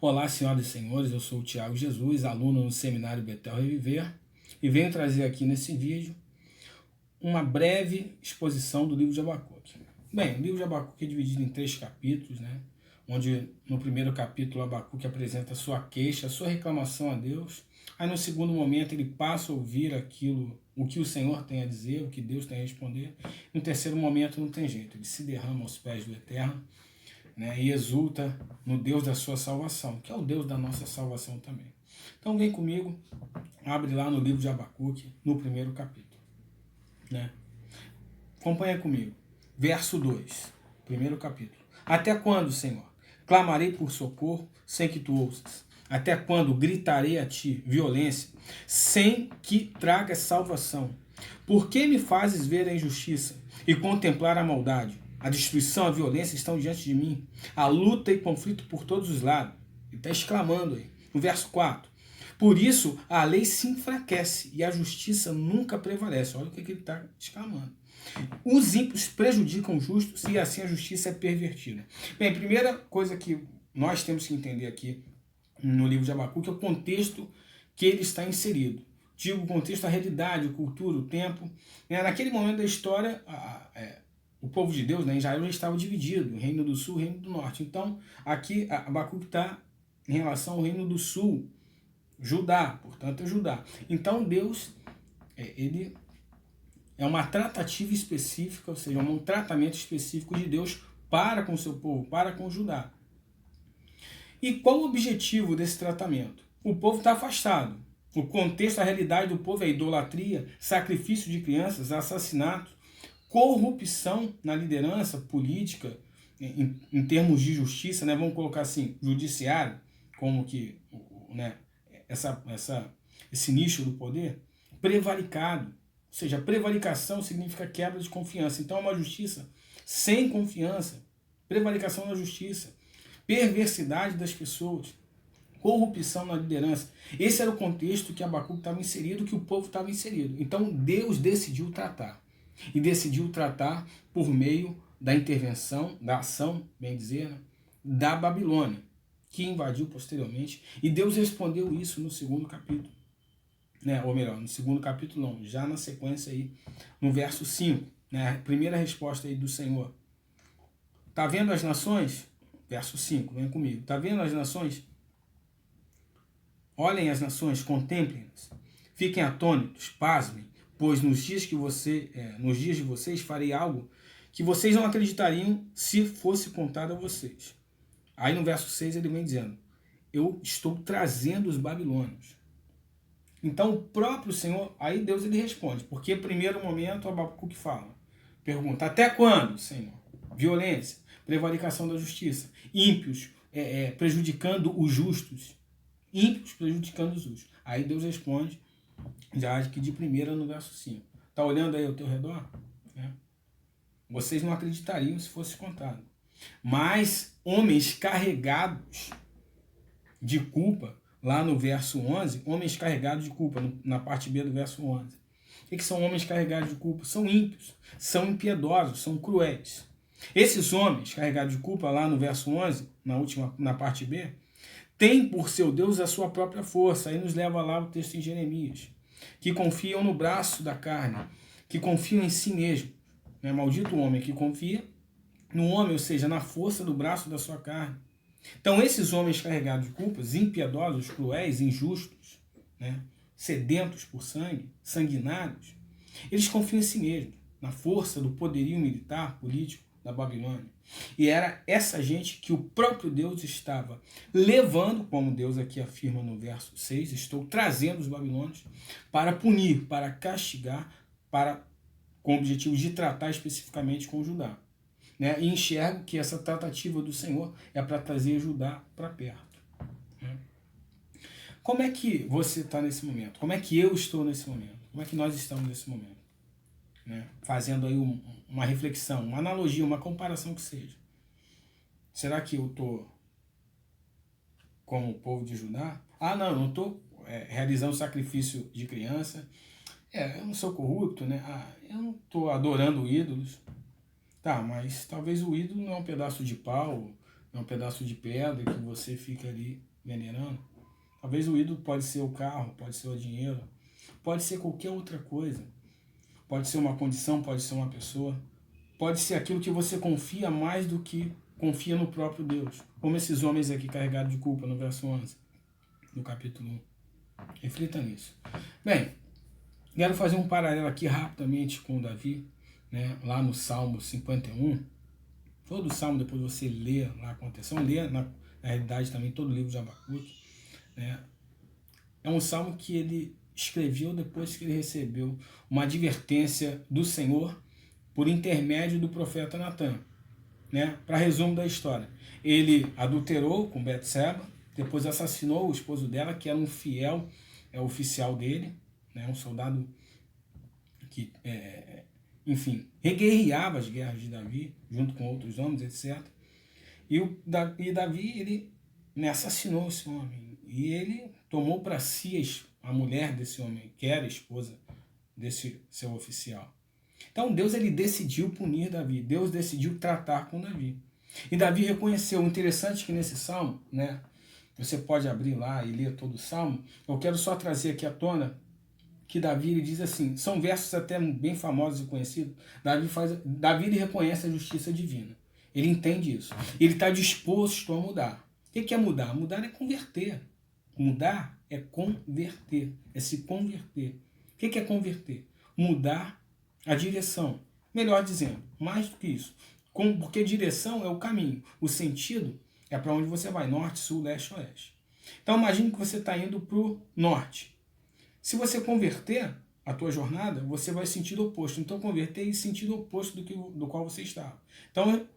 Olá, senhoras e senhores, eu sou o Thiago Jesus, aluno no Seminário Betel Reviver, e venho trazer aqui nesse vídeo uma breve exposição do livro de Abacuque. Bem, o livro de Abacuque é dividido em 3 capítulos, né? Onde no primeiro capítulo Abacuque apresenta sua queixa, sua reclamação a Deus. Aí no segundo momento ele passa a ouvir o que o Senhor tem a dizer, o que Deus tem a responder. No terceiro momento não tem jeito, ele se derrama aos pés do Eterno, né, e exulta no Deus da sua salvação, que é o Deus da nossa salvação também. Então vem comigo, abre lá no livro de Abacuque, no primeiro capítulo. Né? Acompanha comigo. Verso 2, primeiro capítulo. Até quando, Senhor, clamarei por socorro sem que tu ouças? Até quando gritarei a ti violência sem que tragas salvação? Por que me fazes ver a injustiça e contemplar a maldade? A destruição, a violência estão diante de mim. A luta e conflito por todos os lados. Ele está exclamando aí. No verso 4. Por isso, a lei se enfraquece e a justiça nunca prevalece. Olha o que ele está exclamando. Os ímpios prejudicam os justos e assim a justiça é pervertida. Bem, a primeira coisa que nós temos que entender aqui no livro de Abacuque é o contexto que ele está inserido. Digo o contexto, a realidade, a cultura, o tempo. Naquele momento da história, o povo de Deus, né, Israel já estava dividido, o reino do sul e o reino do norte. Então, aqui Abacuque está em relação ao reino do sul, Judá, portanto é Judá. Então Deus, ele é uma tratativa específica, ou seja, um tratamento específico de Deus para com o seu povo, para com Judá. E qual o objetivo desse tratamento? O povo está afastado. O contexto, a realidade do povo é idolatria, sacrifício de crianças, assassinato, corrupção na liderança política, em termos de justiça, né? Vamos colocar assim, judiciário, como que, né, esse nicho do poder, prevaricado. Ou seja, prevaricação significa quebra de confiança. Então é uma justiça sem confiança, prevaricação na justiça, perversidade das pessoas, corrupção na liderança. Esse era o contexto que Abacuque estava inserido, que o povo estava inserido. Então Deus decidiu tratar. E decidiu tratar por meio da intervenção, da ação, bem dizer, né, da Babilônia, que invadiu posteriormente. E Deus respondeu isso no segundo capítulo. Né? Ou melhor, no segundo capítulo não, já na sequência aí, no verso 5. Né? A primeira resposta aí do Senhor. Tá vendo as nações? Verso 5, vem comigo. Tá vendo as nações? Olhem as nações, contemplem-nas. Fiquem atônitos, pasmem, pois nos dias de vocês farei algo que vocês não acreditariam se fosse contado a vocês. Aí no verso 6 ele vem dizendo, eu estou trazendo os babilônios. Então o próprio Senhor, aí Deus ele responde, porque primeiro momento Abacuque fala, pergunta, até quando, Senhor? Violência, prevaricação da justiça, ímpios prejudicando os justos, ímpios prejudicando os justos. Aí Deus responde, já que de primeira no verso 5. Está olhando aí ao teu redor? Vocês não acreditariam se fosse contado. Mas homens carregados de culpa, lá no verso 11, homens carregados de culpa, na parte B do verso 11. O que são homens carregados de culpa? São ímpios, são impiedosos, são cruéis. Esses homens carregados de culpa, lá no verso 11, na parte B, têm por seu Deus a sua própria força. Aí nos leva lá o texto em Jeremias. Que confiam no braço da carne, que confiam em si mesmo. Né? Maldito o homem que confia no homem, ou seja, na força do braço da sua carne. Então esses homens carregados de culpas, impiedosos, cruéis, injustos, né? Sedentos por sangue, sanguinários, eles confiam em si mesmos, na força do poderio militar, político da Babilônia. E era essa gente que o próprio Deus estava levando, como Deus aqui afirma no verso 6, estou trazendo os babilônios para punir, para castigar, com o objetivo de tratar especificamente com Judá. Né? E enxergo que essa tratativa do Senhor é para trazer Judá para perto. Né? Como é que você está nesse momento? Como é que eu estou nesse momento? Como é que nós estamos nesse momento? Né? Fazendo aí uma reflexão, uma analogia, uma comparação que seja. Será que eu estou como o povo de Judá? Ah, não, eu não estou realizando sacrifício de criança. Eu não sou corrupto, né? Eu não estou adorando ídolos. Tá, mas talvez o ídolo não é um pedaço de pau, não é um pedaço de pedra que você fica ali venerando. Talvez o ídolo pode ser o carro, pode ser o dinheiro, pode ser qualquer outra coisa. Pode ser uma condição, pode ser uma pessoa. Pode ser aquilo que você confia mais do que confia no próprio Deus. Como esses homens aqui carregados de culpa no verso 11, do capítulo 1. Reflita nisso. Bem, quero fazer um paralelo aqui rapidamente com o Davi, né, lá no Salmo 51. Todo o Salmo, depois você lê lá com atenção, lê na realidade também todo o livro de Abacuque. Né, é um Salmo que ele escreveu depois que ele recebeu uma advertência do Senhor por intermédio do profeta Natan. Né? Para resumo da história, ele adulterou com Betseba, depois assassinou o esposo dela, que era um fiel oficial dele, né? Um soldado que, enfim, reguerreava as guerras de Davi, junto com outros homens, etc. E Davi, ele assassinou esse homem, e ele tomou para si a mulher desse homem, que era a esposa desse seu oficial. Então Deus, ele decidiu punir Davi, Deus decidiu tratar com Davi. E Davi reconheceu. O interessante é que nesse salmo, né, você pode abrir lá e ler todo o salmo, eu quero só trazer aqui à tona que Davi, ele diz assim, são versos até bem famosos e conhecidos. Davi ele reconhece a justiça divina, ele entende isso, ele está disposto a mudar. O que é mudar? Mudar é converter. Mudar é converter, é se converter. O que é converter? Mudar a direção. Melhor dizendo, mais do que isso. Porque direção é o caminho. O sentido é para onde você vai. Norte, sul, leste, oeste. Então imagine que você está indo para o norte. Se você converter a tua jornada, você vai sentido oposto. Então converter é sentido oposto do qual você estava. Então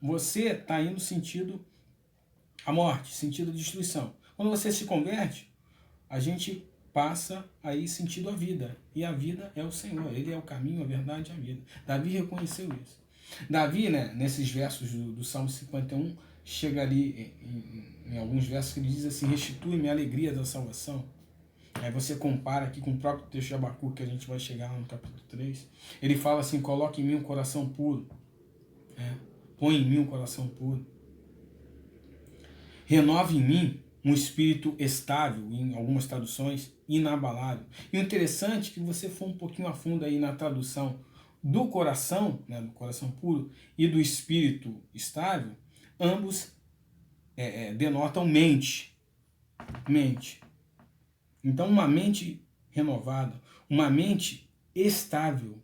você está indo sentido a morte, sentido a destruição. Quando você se converte, a gente passa aí sentido a vida. E a vida é o Senhor. Ele é o caminho, a verdade e a vida. Davi reconheceu isso. Davi, né, nesses versos do Salmo 51, chega ali em alguns versos que ele diz assim, restitui-me a alegria da salvação. Aí você compara aqui com o próprio texto de Abacuque, que a gente vai chegar no capítulo 3. Ele fala assim, coloque em mim um coração puro. Põe em mim um coração puro. Renove em mim um espírito estável, em algumas traduções, inabalável. E o interessante é que você for um pouquinho a fundo aí na tradução do coração, né, do coração puro, e do espírito estável, ambos denotam mente. Mente. Então, uma mente renovada, uma mente estável,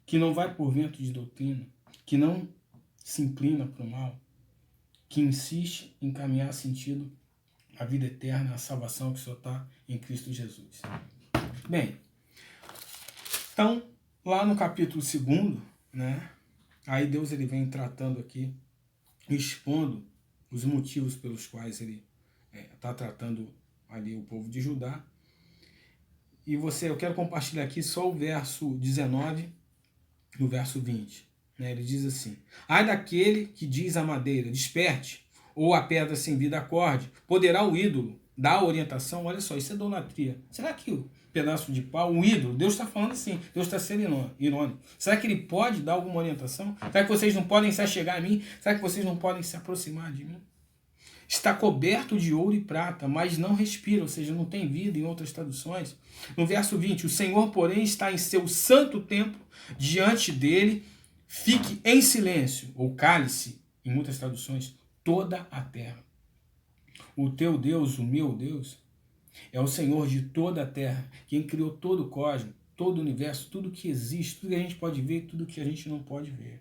que não vai por vento de doutrina, que não se inclina para o mal, que insiste em caminhar sentido a vida eterna, a salvação que só está em Cristo Jesus. Bem, então, lá no capítulo 2, né, aí Deus ele vem tratando aqui, expondo os motivos pelos quais ele está tratando ali o povo de Judá. E eu quero compartilhar aqui só o verso 19 e o verso 20. Né, ele diz assim, ai daquele que diz à madeira, desperte, ou a pedra sem vida acorde, poderá o ídolo dar orientação? Olha só, isso é idolatria. Será que o pedaço de pau, um ídolo, Deus está falando assim, Deus está sendo irônico. Será que ele pode dar alguma orientação? Será que vocês não podem se achegar a mim? Será que vocês não podem se aproximar de mim? Está coberto de ouro e prata, mas não respira, ou seja, não tem vida em outras traduções. No verso 20, o Senhor, porém, está em seu santo templo, diante dele, fique em silêncio, ou cale-se, em muitas traduções, toda a terra. O teu Deus, o meu Deus, é o Senhor de toda a terra, quem criou todo o cosmos, todo o universo, tudo que existe, tudo que a gente pode ver e tudo que a gente não pode ver.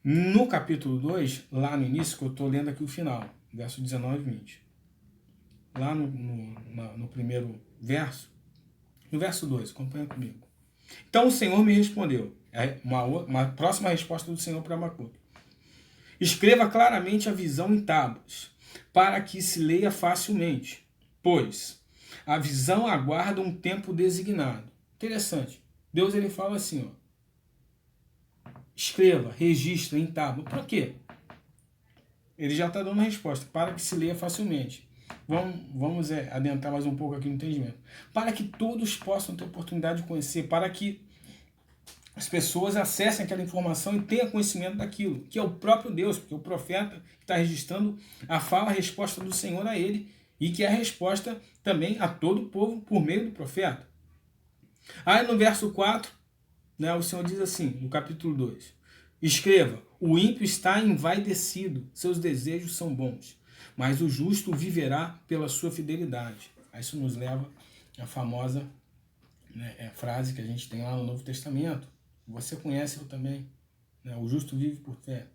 No capítulo 2, lá no início, que eu estou lendo aqui o final, verso 19 e 20. Lá no primeiro verso, no verso 2, acompanha comigo. Então o Senhor me respondeu, uma próxima resposta do Senhor para Abacuque. Escreva claramente a visão em tábuas, para que se leia facilmente, pois a visão aguarda um tempo designado. Interessante. Deus ele fala assim, ó, escreva, registra em tábua. Para quê? Ele já está dando a resposta, para que se leia facilmente. Vamos adentrar mais um pouco aqui no entendimento. Para que todos possam ter oportunidade de conhecer, para que as pessoas acessem aquela informação e tenham conhecimento daquilo, que é o próprio Deus, porque o profeta está registrando a fala, a resposta do Senhor a ele, e que é a resposta também a todo o povo por meio do profeta. Aí no verso 4, né, o Senhor diz assim, no capítulo 2, escreva, o ímpio está envaidecido, seus desejos são bons, mas o justo viverá pela sua fidelidade. Aí isso nos leva à famosa, né, frase que a gente tem lá no Novo Testamento, você conhece eu também, né, o justo vive por fé.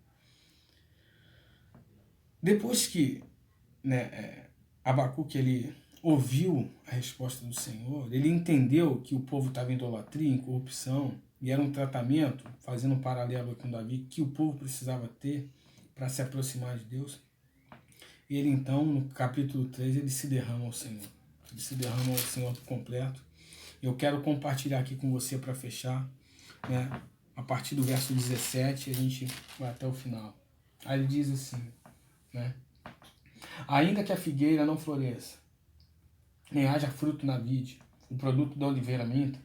Depois que, né, Abacuque ele ouviu a resposta do Senhor, ele entendeu que o povo estava em idolatria, em corrupção, e era um tratamento, fazendo um paralelo com Davi, que o povo precisava ter para se aproximar de Deus. Ele então, no capítulo 3, ele se derrama ao Senhor. Ele se derrama ao Senhor por completo. Eu quero compartilhar aqui com você para fechar, né, a partir do verso 17, a gente vai até o final. Aí ele diz assim, né, ainda que a figueira não floresça, nem haja fruto na vide, o produto da oliveira minta,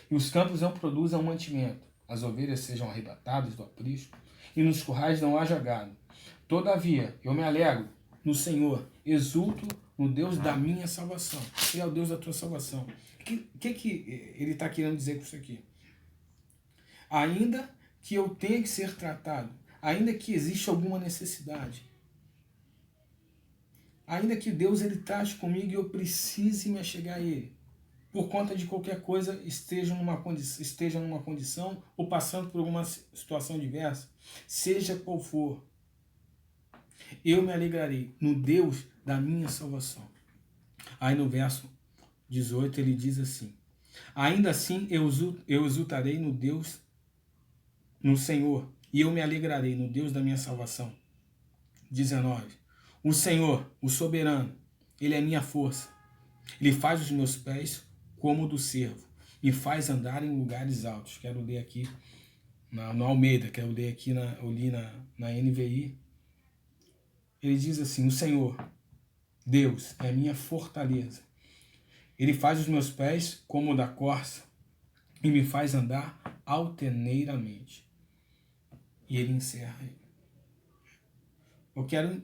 e os campos não produzam mantimento, as ovelhas sejam arrebatadas do aprisco, e nos currais não haja gado. Todavia, eu me alegro no Senhor, exulto no Deus da minha salvação. Ele é o Deus da tua salvação. O que ele está querendo dizer com isso aqui? Ainda que eu tenha que ser tratado, ainda que exista alguma necessidade, ainda que Deus ele trate comigo e eu precise me achegar a Ele, por conta de qualquer coisa, esteja numa condição ou passando por alguma situação diversa, seja qual for, eu me alegrarei no Deus da minha salvação. Aí no verso 18 ele diz assim, ainda assim eu exultarei no Deus, no Senhor, e eu me alegrarei no Deus da minha salvação. 19. O Senhor, o soberano, Ele é minha força. Ele faz os meus pés como o do cervo, me faz andar em lugares altos. Quero ler aqui no Almeida, quero ler aqui, eu li na NVI. Ele diz assim, o Senhor, Deus, é a minha fortaleza. Ele faz os meus pés como o da corça e me faz andar altaneiramente. E ele encerra aí. Eu quero...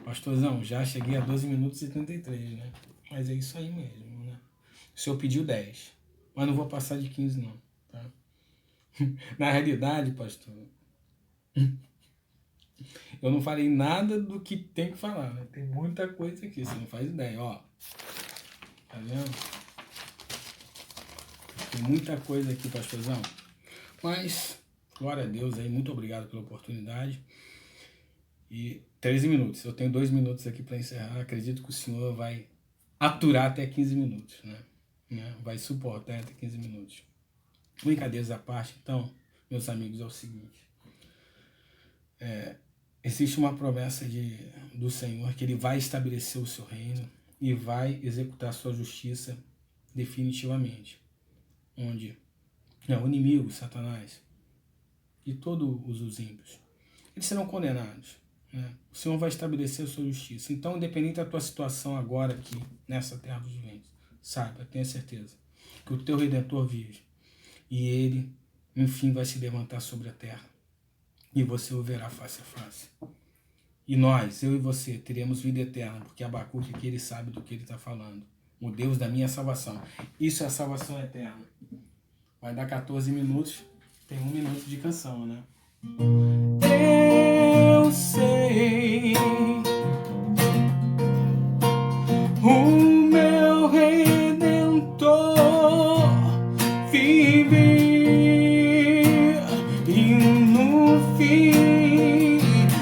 Pastorzão, já cheguei a 12 minutos e 33, né? Mas é isso aí mesmo, né? O senhor pediu 10, mas não vou passar de 15 não, tá? Na realidade, pastor, eu não falei nada do que tem que falar, né? Tem muita coisa aqui, você não faz ideia, ó. Tá vendo? Tem muita coisa aqui, pastorzão. Mas, glória a Deus aí, muito obrigado pela oportunidade. E 13 minutos, eu tenho 2 minutos aqui para encerrar. Acredito que o senhor vai aturar até 15 minutos, né? Vai suportar até 15 minutos. Brincadeiras à parte, então, meus amigos, é o seguinte. Existe uma promessa do Senhor que Ele vai estabelecer o seu reino e vai executar a sua justiça definitivamente. Onde o inimigo, Satanás e todos os ímpios, eles serão condenados. O Senhor vai estabelecer a sua justiça. Então, independente da tua situação agora aqui, nessa terra dos viventes, saiba, tenha certeza, que o teu Redentor vive. E Ele, enfim, vai se levantar sobre a terra. E você o verá face a face. E nós, eu e você, teremos vida eterna, porque Abacuque aqui, ele sabe do que ele está falando. O Deus da minha salvação. Isso é a salvação eterna. Vai dar 14 minutos, tem 1 minuto de canção, né? Eu sei, o meu Redentor vive e no fim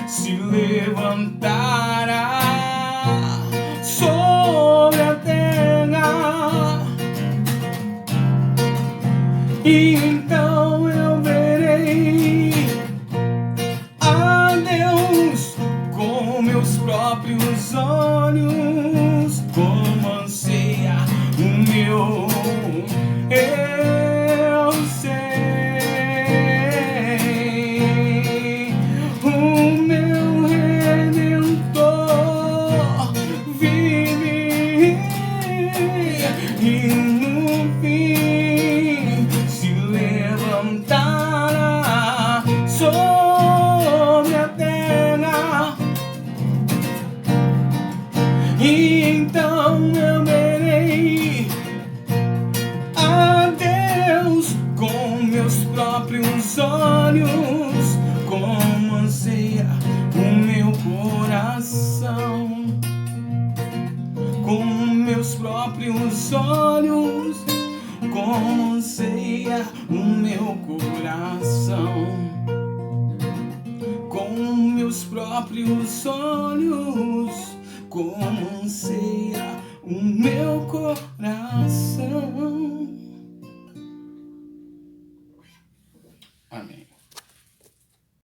se levantará sobre a terra, e então eu verei meus próprios olhos, como anseia o meu coração. Com meus próprios olhos, como anseia o meu coração. Com meus próprios olhos.